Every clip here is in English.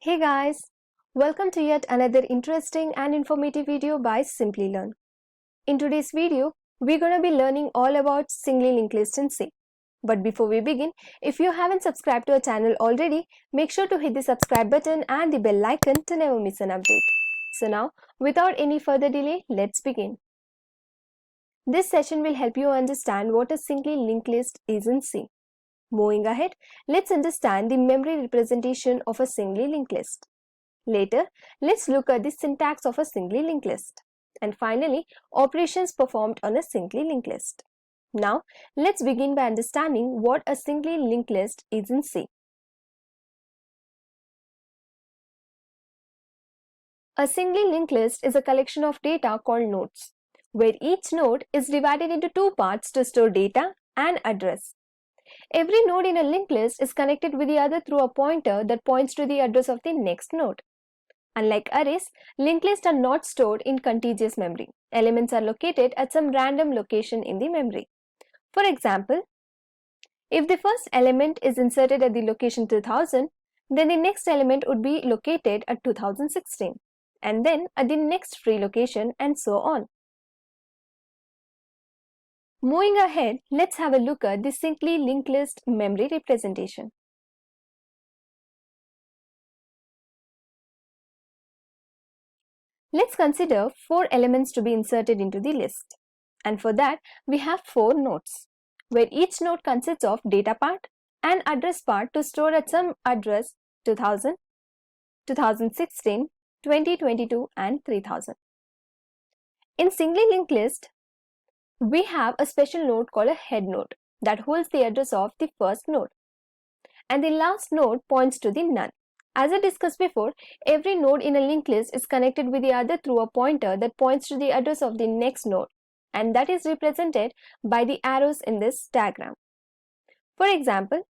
Hey guys, welcome to yet another interesting and informative video by Simplilearn. In today's video, we're going to be learning all about singly linked list in C. But before we begin, if you haven't subscribed to our channel already, make sure to hit the subscribe button and the bell icon to never miss an update. So now, without any further delay, let's begin. This session will help you understand what a singly linked list is in C. Moving ahead, let's understand the memory representation of a singly linked list. Later, let's look at the syntax of a singly linked list. And finally, operations performed on a singly linked list. Now, let's begin by understanding what a singly linked list is in C. A singly linked list is a collection of data called nodes, where each node is divided into two parts to store data and address. Every node in a linked list is connected with the other through a pointer that points to the address of the next node. Unlike arrays, linked lists are not stored in contiguous memory. Elements are located at some random location in the memory. For example, if the first element is inserted at the location 2000, then the next element would be located at 2016, and then at the next free location, and so on. Moving ahead, let's have a look at the singly linked list memory representation. Let's consider 4 elements to be inserted into the list. And for that, we have 4 nodes, where each node consists of data part and address part to store at some address 2000, 2016, 2022 and 3000. In singly linked list, we have a special node called a head node that holds the address of the first node. And the last node points to the none. As I discussed before, every node in a linked list is connected with the other through a pointer that points to the address of the next node, and that is represented by the arrows in this diagram. For example,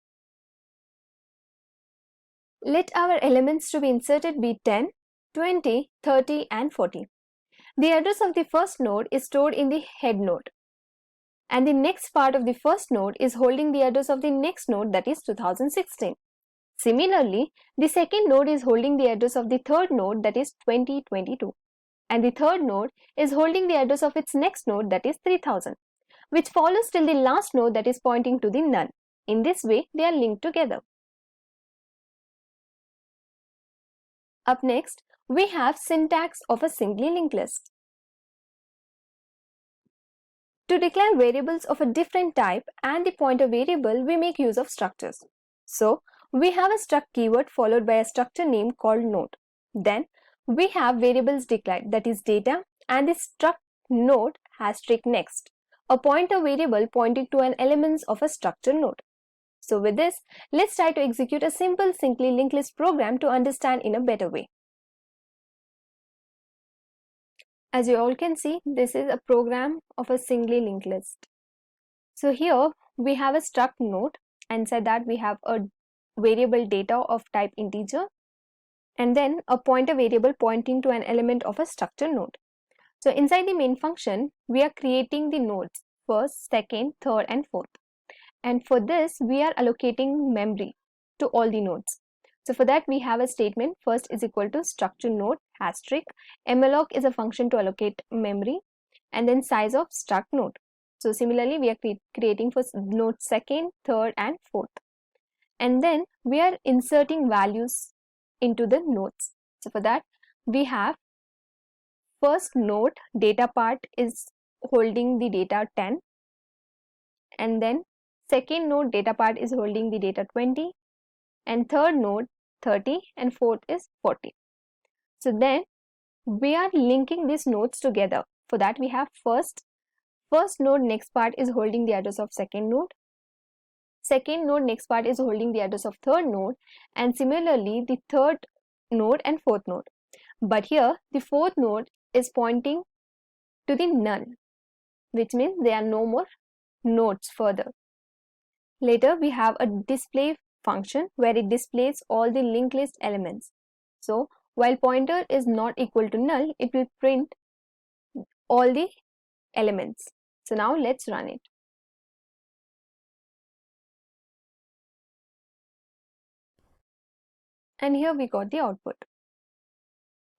let our elements to be inserted be 10, 20, 30 and 40. The address of the first node is stored in the head node, and the next part of the first node is holding the address of the next node, that is 2016. Similarly, the second node is holding the address of the third node, that is 2022, and the third node is holding the address of its next node, that is 3000, which follows till the last node that is pointing to the none. In this way, they are linked together. Up next, we have syntax of a singly linked list. To declare variables of a different type and the pointer variable, we make use of structures. So, we have a struct keyword followed by a structure name called node. Then, we have variables declared, that is data, and the struct node * next, a pointer variable pointing to an element of a structure node. So with this, let's try to execute a simple singly linked list program to understand in a better way. As you all can see, this is a program of a singly linked list. So here we have a struct node, and inside that we have a variable data of type integer, and then a pointer variable pointing to an element of a structure node. So inside the main function, we are creating the nodes first, second, third and fourth. And for this, we are allocating memory to all the nodes. So for that, we have a statement first is equal to structure node * malloc is a function to allocate memory, and then size of struct node. So similarly, we are creating for node second, third and fourth. And then we are inserting values into the nodes. So for that, we have first node data part is holding the data 10, and then second node data part is holding the data 20, and third node 30, and fourth is 40. So then we are linking these nodes together. For that, we have first node next part is holding the address of second node next part is holding the address of third node, and similarly the third node and fourth node. But here the fourth node is pointing to the none, which means there are no more nodes further. Later we have a display function where it displays all the linked list elements. So while pointer is not equal to null, it will print all the elements. So now let's run it. and here we got the output.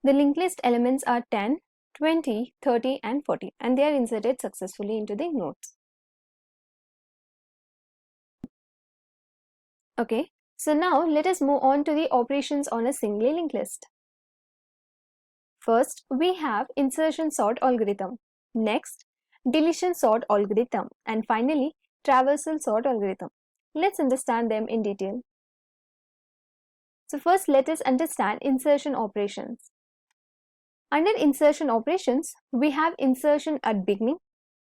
The linked list elements are 10, 20, 30 and 40, and they are inserted successfully into the nodes. Okay, so now let us move on to the operations on a singly linked list. First, we have insertion sort algorithm. Next, deletion sort algorithm, and finally, traversal sort algorithm. Let's understand them in detail. So first, let us understand insertion operations. Under insertion operations, we have insertion at beginning.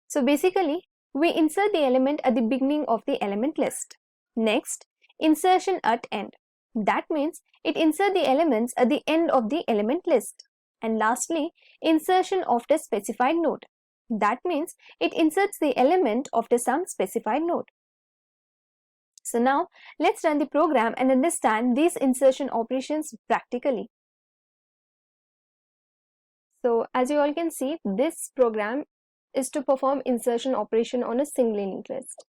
So basically, we insert the element at the beginning of the element list. Next, insertion at end. That means it inserts the elements at the end of the element list. And lastly, insertion after specified node. That means it inserts the element after some specified node. So now, let's run the program and understand these insertion operations practically. So as you all can see, this program is to perform insertion operation on a singly linked list.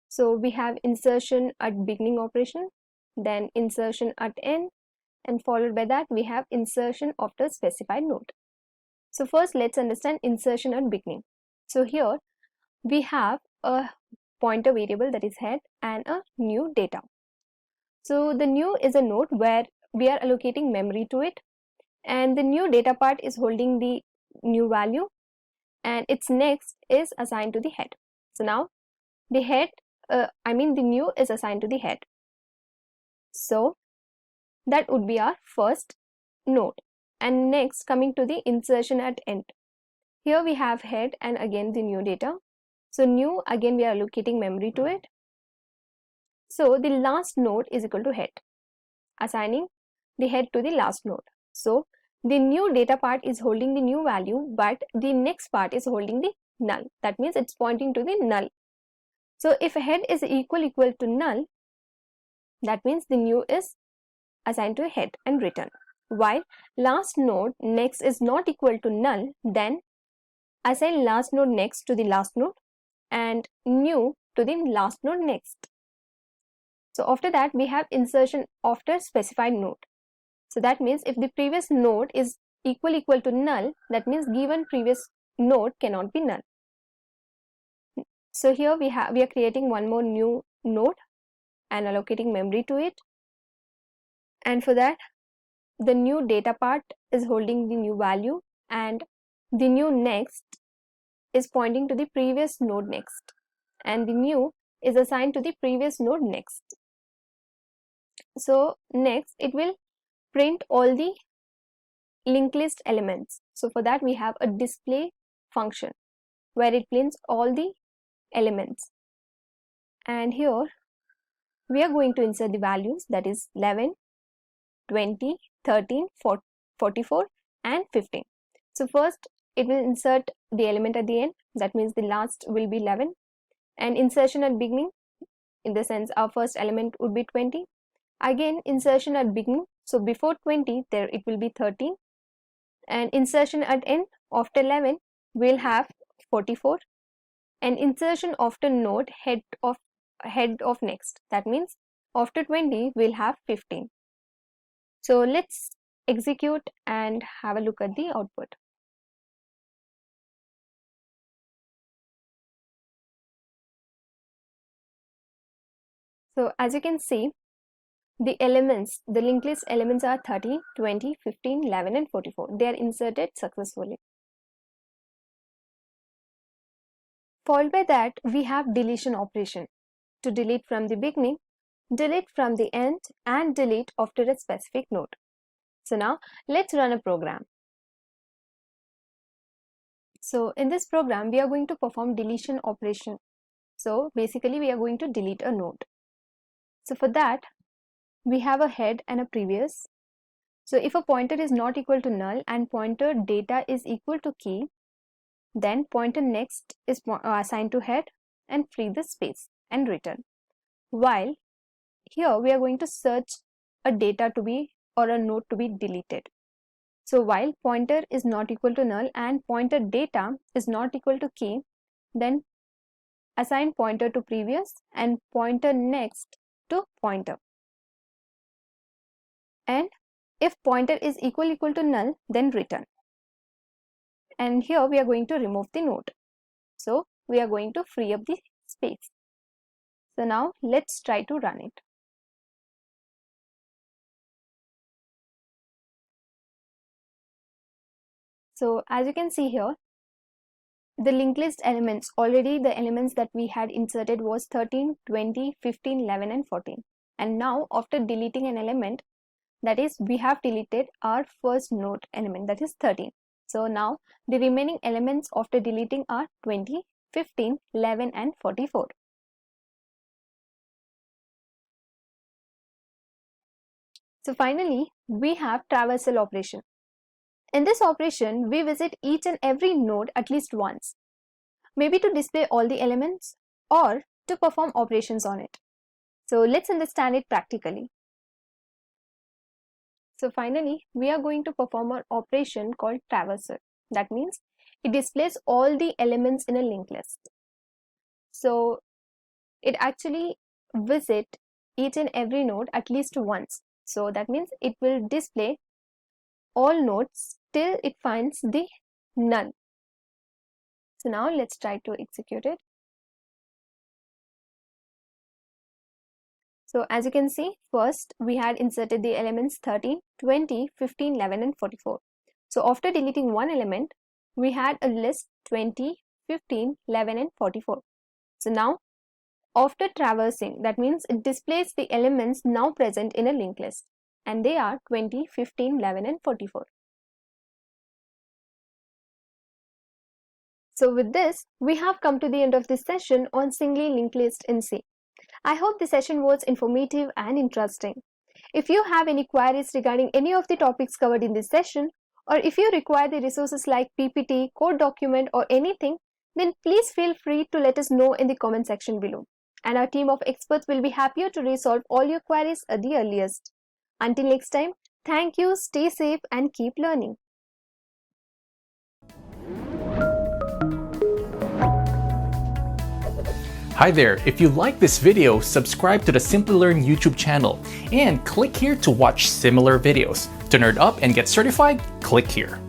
So we have insertion at beginning operation, then insertion at end, and followed by that we have insertion after specified node. So first let's understand insertion at beginning. So here we have a pointer variable, that is head, and a new data. So the new is a node where we are allocating memory to it, and the new data part is holding the new value, and its next is assigned to the head. So now the head, the new is assigned to the head. So that would be our first node. And next, coming to the insertion at end. Here we have head and again the new data. So new, again we are allocating memory to it. So the last node is equal to head, assigning the head to the last node. So the new data part is holding the new value, but the next part is holding the null. That means it's pointing to the null. So if head is equal to null, that means the new is assigned to head and return. While last node next is not equal to null, then assign last node next to the last node and new to the last node next. So after that we have insertion after specified node. So that means if the previous node is equal to null, that means given previous node cannot be null. So here we are creating one more new node and allocating memory to it, and for that the new data part is holding the new value, and the new next is pointing to the previous node next, and the new is assigned to the previous node next. So next it will print all the linked list elements. So for that we have a display function where it prints all the elements, and here we are going to insert the values, that is 11, 20, 13, 44 and 15. So first it will insert the element at the end, that means the last will be 11, and insertion at beginning, in the sense our first element would be 20. Again insertion at beginning, so before 20 there it will be 13, and insertion at end after 11 will have 44, and insertion after node head of next, that means after 20 we'll have 15. So let's execute and have a look at the output. So as you can see, the elements, the linked list elements are 13, 20, 15, 11 and 44. They are inserted successfully. Followed by that, we have deletion operation. To delete from the beginning, delete from the end, and delete after a specific node. So now let's run a program. So in this program, we are going to perform deletion operation. So basically we are going to delete a node. So for that, we have a head and a previous. So if a pointer is not equal to null and pointer data is equal to key, then pointer next is assigned to head and free the space and return. While here we are going to search a data to be, or a node to be deleted. So while pointer is not equal to null and pointer data is not equal to key, then assign pointer to previous and pointer next to pointer. and if pointer is equal to null, then return. And here we are going to remove the node. So we are going to free up the space. So now let's try to run it. So as you can see here, the linked list elements, already the elements that we had inserted was 13, 20, 15, 11 and 14. And now after deleting an element, that is we have deleted our first node element, that is 13. So now the remaining elements after deleting are 20, 15, 11 and 44. So finally we have traversal operation. In this operation, we visit each and every node at least once, maybe to display all the elements or to perform operations on it. So let's understand it practically. So finally, we are going to perform an operation called traversal. That means it displays all the elements in a linked list. So it actually visits each and every node at least once. So that means it will display all nodes till it finds the none. So now let's try to execute it. So as you can see, first we had inserted the elements 13, 20, 15, 11 and 44. So after deleting one element, we had a list 20, 15, 11 and 44. So now after traversing, that means it displays the elements now present in a linked list, and they are 20, 15, 11 and 44. So with this, we have come to the end of this session on singly linked list in C. I hope the session was informative and interesting. If you have any queries regarding any of the topics covered in this session, or if you require the resources like PPT, code document or anything, then please feel free to let us know in the comment section below. And our team of experts will be happier to resolve all your queries at the earliest. Until next time, thank you, stay safe and keep learning. Hi there, if you like this video, subscribe to the Simplilearn YouTube channel and click here to watch similar videos. To nerd up and get certified, click here.